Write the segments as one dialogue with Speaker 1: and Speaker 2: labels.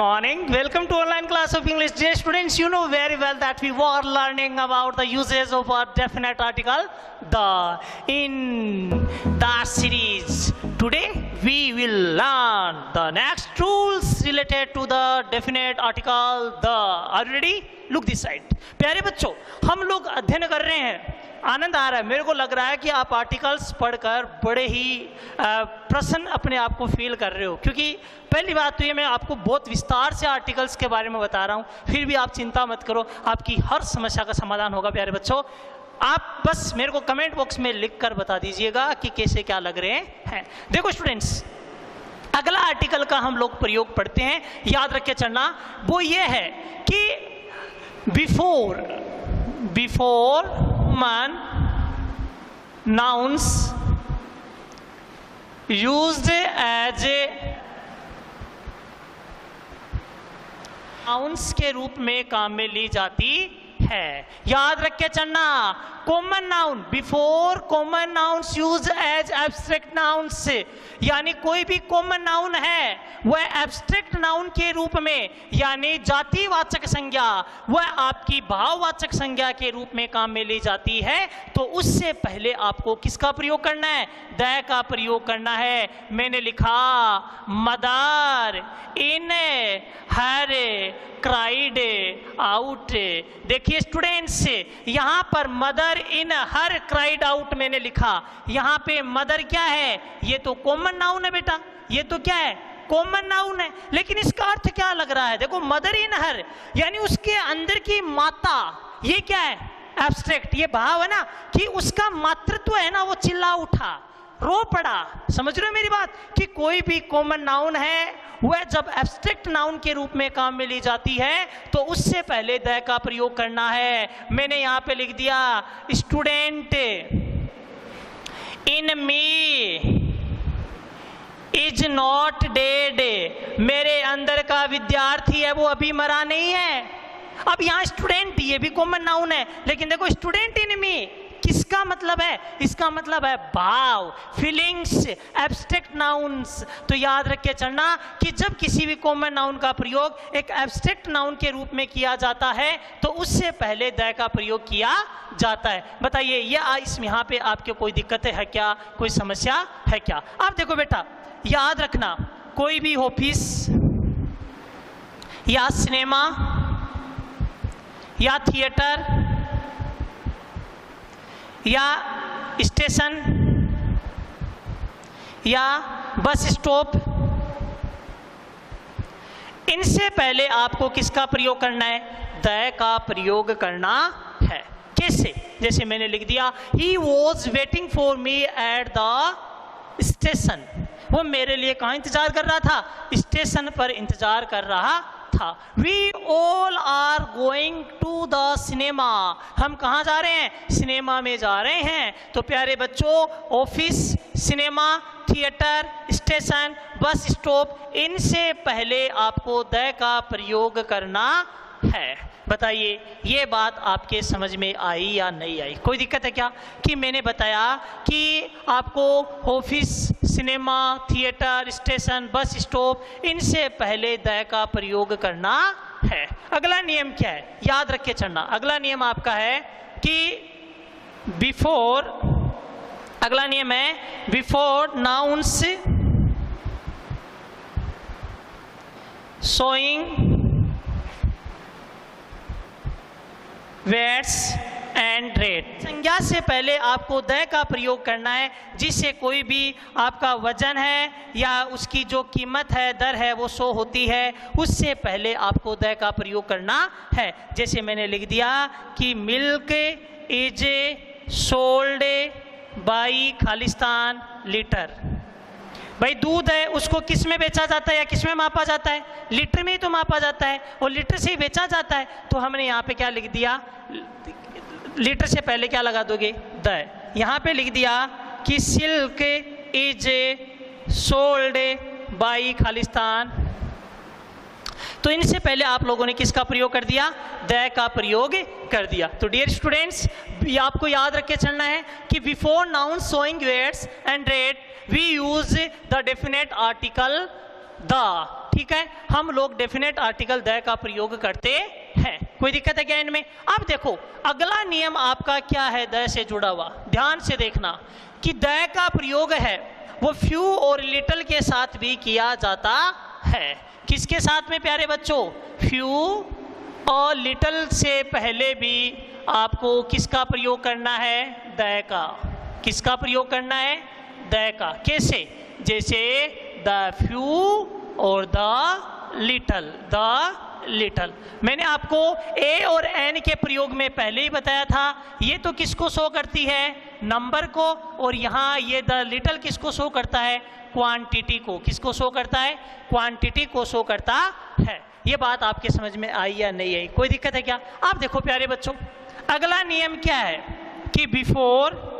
Speaker 1: morning. Welcome to online class of English. Dear students, you know very well that we were learning about the uses of a definite article the in the series. Today we will learn the next rules related to the definite article the. Are you ready? Look this side. प्यारे बच्चों, हम लोग अध्ययन कर रहे हैं, आनंद आ रहा है। मेरे को लग रहा है कि आप आर्टिकल्स पढ़कर बड़े ही प्रसन्न अपने आप को फील कर रहे हो, क्योंकि पहली बात तो ये मैं आपको बहुत विस्तार से आर्टिकल्स के बारे में बता रहा हूँ। फिर भी आप चिंता मत करो, आपकी हर समस्या का समाधान होगा। प्यारे बच्चों, आप बस मेरे को कमेंट बॉक्स में लिख कर बता दीजिएगा कि कैसे क्या लग रहे हैं। देखो स्टूडेंट्स, अगला आर्टिकल का हम लोग प्रयोग पढ़ते हैं, याद रख के चलना। वो ये है कि before human nouns used as a nouns के रूप में काम में ली जाती है। याद रख के चलना, common noun before common nouns use as abstract nouns, यानी कोई भी कॉमन नाउन है वह एब्स्ट्रैक्ट नाउन के रूप में, यानी जातिवाचक संज्ञा वह आपकी भाववाचक संज्ञा के रूप में काम में ली जाती है। तो उससे पहले आपको किसका प्रयोग करना है? द का प्रयोग करना है। मैंने लिखा mother in her cried out. देखिए स्टूडेंट्स, यहाँ पर mother in her cried out मैंने लिखा। यहाँ पे मदर क्या है? ये तो कॉमन नाउन है बेटा, ये तो क्या है? कॉमन नाउन है। लेकिन इसका अर्थ क्या लग रहा है? देखो मदर इन हर, यानी उसके अंदर की माता, ये क्या है? एब्स्ट्रैक्ट। ये भाव है ना कि उसका मातृत्व है ना, वो चिल्ला उठा, रो पड़ा। समझ रहे हो मेरी बात? कि कोई भी कॉमन नाउन है वह जब एब्स्ट्रैक्ट नाउन के रूप में काम में ली जाती है तो उससे पहले द का प्रयोग करना है। मैंने यहाँ पे लिख दिया student in me is not dead. मेरे अंदर का विद्यार्थी है वो अभी मरा नहीं है। अब यहाँ स्टूडेंट ये भी कॉमन नाउन है, लेकिन देखो स्टूडेंट इन मी किसका मतलब है? इसका मतलब है भाव, फीलिंग्स, एब्स्ट्रैक्ट नाउन्स। तो याद रख के चलना कि जब किसी भी कॉमन नाउन का प्रयोग एक एब्स्ट्रैक्ट नाउन के रूप में किया जाता है तो उससे पहले द का प्रयोग किया जाता है। बताइए ये इसमें यहाँ पे आपके कोई दिक्कत है क्या? कोई समस्या है क्या? आप देखो बेटा, याद रखना, कोई भी ऑफिस या सिनेमा या थिएटर या स्टेशन या बस स्टॉप, इनसे पहले आपको किसका प्रयोग करना है? द का प्रयोग करना है। कैसे? जैसे मैंने लिख दिया he was waiting for me at the station. वो मेरे लिए कहाँ इंतजार कर रहा था? स्टेशन पर इंतजार कर रहा था। We all are going to the cinema। हम कहाँ जा रहे हैं? सिनेमा में जा रहे हैं। तो प्यारे बच्चों, office, cinema, theatre, station, bus stop, इनसे पहले आपको द का प्रयोग करना है। बताइए ये बात आपके समझ में आई या नहीं आई? कोई दिक्कत है क्या? कि मैंने बताया कि आपको office, cinema, theatre, station, bus stop, इनसे पहले द का प्रयोग करना है। अगला नियम क्या है? याद रख के चलना। अगला नियम आपका है कि बिफोर, अगला नियम है before nouns showing weights and rate. संज्ञा से पहले आपको द का प्रयोग करना है, जिससे कोई भी आपका वजन है या उसकी जो कीमत है, दर है, वो शो होती है। उससे पहले आपको द का प्रयोग करना है। जैसे मैंने लिख दिया कि milk is sold by Khalistan litre. भाई दूध है, उसको किस में बेचा जाता है या किस में मापा जाता है? लीटर में ही तो मापा जाता है और लीटर से ही बेचा जाता है। तो हमने यहाँ पे क्या लिख दिया? लीटर से पहले क्या लगा दोगे? द। यहाँ पे लिख दिया कि silk is sold by Khalistan. तो इनसे पहले आप लोगों ने किसका प्रयोग कर दिया? द का प्रयोग कर दिया। तो डियर स्टूडेंट्स, आपको याद रख के चलना है कि before noun showing weights and rate we use the definite article the, ठीक है, हम लोग डेफिनेट आर्टिकल द का प्रयोग करते हैं। कोई दिक्कत है क्या इनमें? अब देखो अगला नियम आपका क्या है द से जुड़ा हुआ, ध्यान से देखना कि द का प्रयोग है वो फ्यू और लिटिल के साथ भी किया जाता है। किसके साथ में प्यारे बच्चों? फ्यू और लिटिल से पहले भी आपको किसका प्रयोग करना है? द का। किसका प्रयोग करना है? द का। कैसे? जैसे द फ्यू और द लिटिल, द लिटिल। मैंने आपको ए और एन के प्रयोग में पहले ही बताया था। ये तो किसको शो करती है? नंबर को। और यहाँ ये द लिटिल किसको शो करता है? क्वांटिटी को। किसको शो करता है? क्वांटिटी को शो करता है। ये बात आपके समझ में आई या नहीं आई? कोई दिक्कत है क्या? आप देखो प्यारे बच्चों, अगला नियम क्या है कि before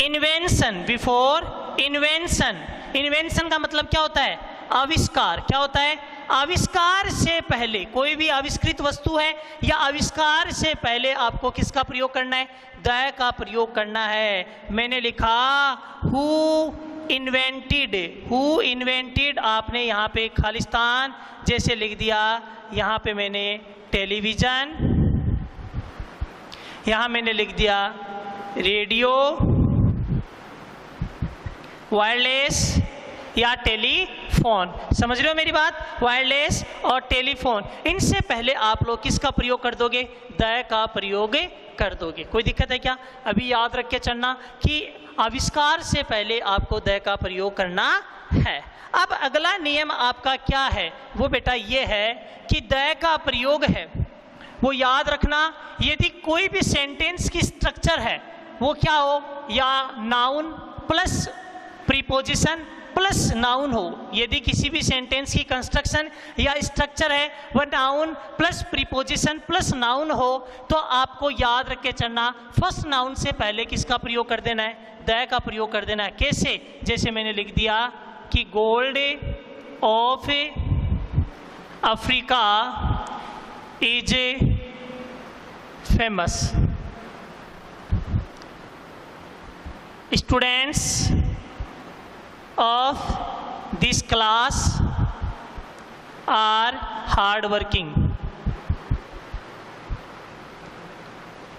Speaker 1: invention, before invention, invention का मतलब क्या होता है? आविष्कार। क्या होता है? आविष्कार से पहले, कोई भी आविष्कृत वस्तु है या आविष्कार से पहले आपको किसका प्रयोग करना है? द का प्रयोग करना है। मैंने लिखा हु इन्वेंटेड, हु इन्वेंटेड, आपने यहाँ पे खालिस्तान जैसे लिख दिया। यहाँ पे मैंने टेलीविज़न, यहाँ मैंने लिख दिया रेडियो, वायरलेस या टेलीफोन। समझ रहे हो मेरी बात? वायरलेस और टेलीफोन, इनसे पहले आप लोग किसका प्रयोग कर दोगे? द का प्रयोग कर दोगे। कोई दिक्कत है क्या? अभी याद रख के चलना कि आविष्कार से पहले आपको द का प्रयोग करना है। अब अगला नियम आपका क्या है? वो बेटा ये है कि द का प्रयोग है वो याद रखना यदि कोई भी सेंटेंस की स्ट्रक्चर है वो क्या हो? या noun plus preposition plus noun हो। यदि किसी भी सेंटेंस की कंस्ट्रक्शन या स्ट्रक्चर है वह noun plus preposition plus noun हो तो आपको याद रख के चलना फर्स्ट नाउन से पहले किसका प्रयोग कर देना है? द का प्रयोग कर देना है। कैसे? जैसे मैंने लिख दिया कि gold of Africa is famous. Students of this class are hard working।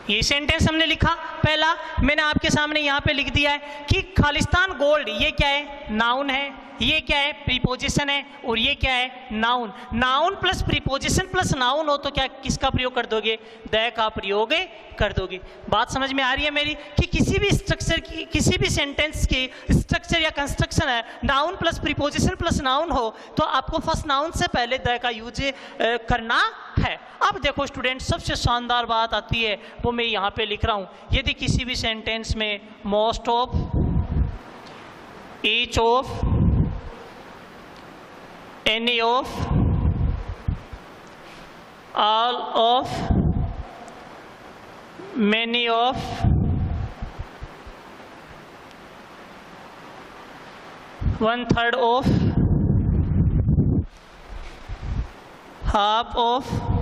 Speaker 1: ये सेंटेंस हमने लिखा पहला। मैंने आपके सामने यहाँ पे लिख दिया है कि खालिस्तान गोल्ड, ये क्या है? नाउन है। ये क्या है? प्रीपोजिशन है। और ये क्या है? Noun. Noun plus preposition plus noun हो तो क्या किसका प्रयोग कर दोगे? द का प्रयोग कर दोगे। बात समझ में आ रही है मेरी? कि किसी भी स्ट्रक्चर की, किसी भी सेंटेंस की स्ट्रक्चर या कंस्ट्रक्शन है, noun plus preposition plus noun हो तो आपको फर्स्ट नाउन से पहले द का यूज करना है। अब देखो स्टूडेंट, सबसे शानदार बात आती है वो मैं यहाँ पे लिख रहा हूँ। यदि किसी भी सेंटेंस में most of, each of, any of, all of, many of, one third of, half of,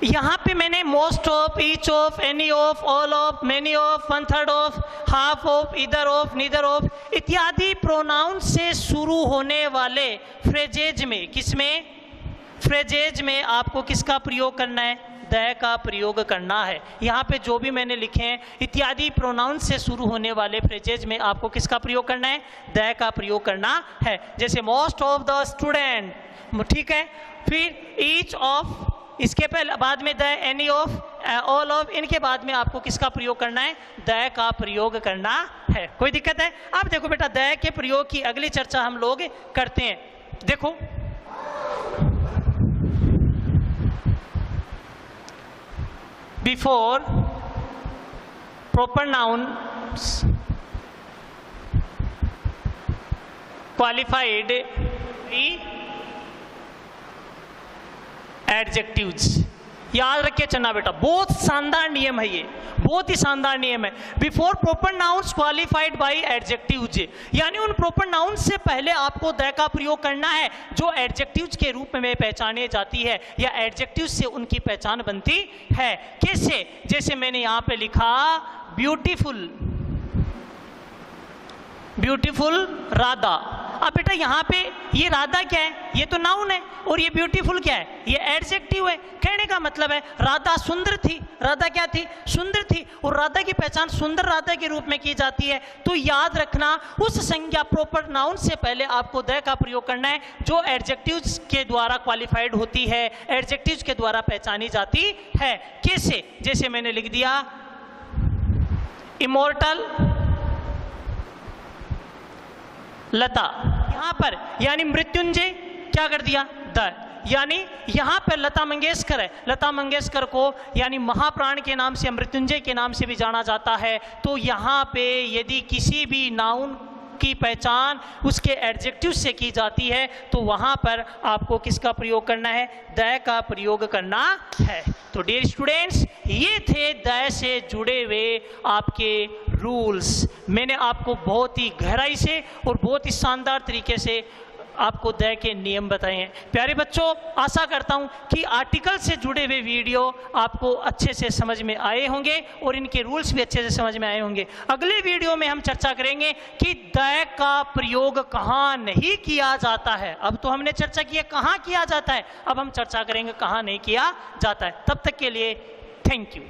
Speaker 1: यहाँ पे मैंने most of, each of, any of, all of, many of, one third of, half of, इधर of, neither of इत्यादि pronoun से शुरू होने वाले phrases में, किसमें? फ्रेजेज में आपको किसका प्रयोग करना है? द का प्रयोग करना है। यहाँ पे जो भी मैंने लिखे हैं इत्यादि प्रोनाउन से शुरू होने वाले फ्रेजेज में आपको किसका प्रयोग करना है? द का प्रयोग करना है। जैसे मोस्ट ऑफ द स्टूडेंट, ठीक है। फिर ईच ऑफ, इसके पहले बाद में the, any of, all of, इनके बाद में आपको किसका प्रयोग करना है? द का प्रयोग करना है। कोई दिक्कत है? अब देखो बेटा, द के प्रयोग की अगली चर्चा हम लोग करते हैं। देखो before proper nouns qualified adjectives. याद रखिए चलना बेटा, बहुत शानदार नियम है ये, बहुत ही शानदार नियम है। Before proper nouns qualified by adjectives, यानी उन प्रॉपर नाउन से पहले आपको द का प्रयोग करना है जो एडजेक्टिव्स के रूप में पहचाने जाती है या एडजेक्टिव्स से उनकी पहचान बनती है। कैसे? जैसे मैंने यहाँ पे लिखा ब्यूटीफुल, ब्यूटीफुल राधा। अब बेटा यहाँ पे ये राधा क्या है, ये तो नाउन है, और ये ब्यूटीफुल क्या है, ये एडजेक्टिव है। कहने का मतलब है राधा सुंदर थी, राधा क्या थी, सुंदर थी, और राधा की पहचान सुंदर राधा के रूप में की जाती है। तो याद रखना उस संज्ञा प्रॉपर नाउन से पहले आपको द का प्रयोग करना है जो एडजेक्टिव्स के द्वारा क्वालिफाइड होती है, एडजेक्टिव्स के द्वारा पहचानी जाती है। कैसे, जैसे मैंने लिख दिया इमोर्टल लता, यहां पर यानी मृत्युंजय क्या कर दिया, द, यानी यहां पर लता मंगेशकर है, लता मंगेशकर को यानी महाप्राण के नाम से, मृत्युंजय के नाम से भी जाना जाता है। तो यहां पे यदि किसी भी नाउन की पहचान उसके एडजेक्टिव से की जाती है तो वहां पर आपको किसका प्रयोग करना है, द का प्रयोग करना है। तो डियर स्टूडेंट्स, ये थे द से जुड़े हुए आपके रूल्स। मैंने आपको बहुत ही गहराई से और बहुत ही शानदार तरीके से आपको द के नियम बताए हैं। प्यारे बच्चों, आशा करता हूं कि आर्टिकल से जुड़े हुए वीडियो आपको अच्छे से समझ में आए होंगे और इनके रूल्स भी अच्छे से समझ में आए होंगे। अगले वीडियो में हम चर्चा करेंगे कि द का प्रयोग कहाँ नहीं किया जाता है। अब तो हमने चर्चा की है कहाँ किया जाता है, अब हम चर्चा करेंगे कहाँ नहीं किया जाता है। तब तक के लिए थैंक यू।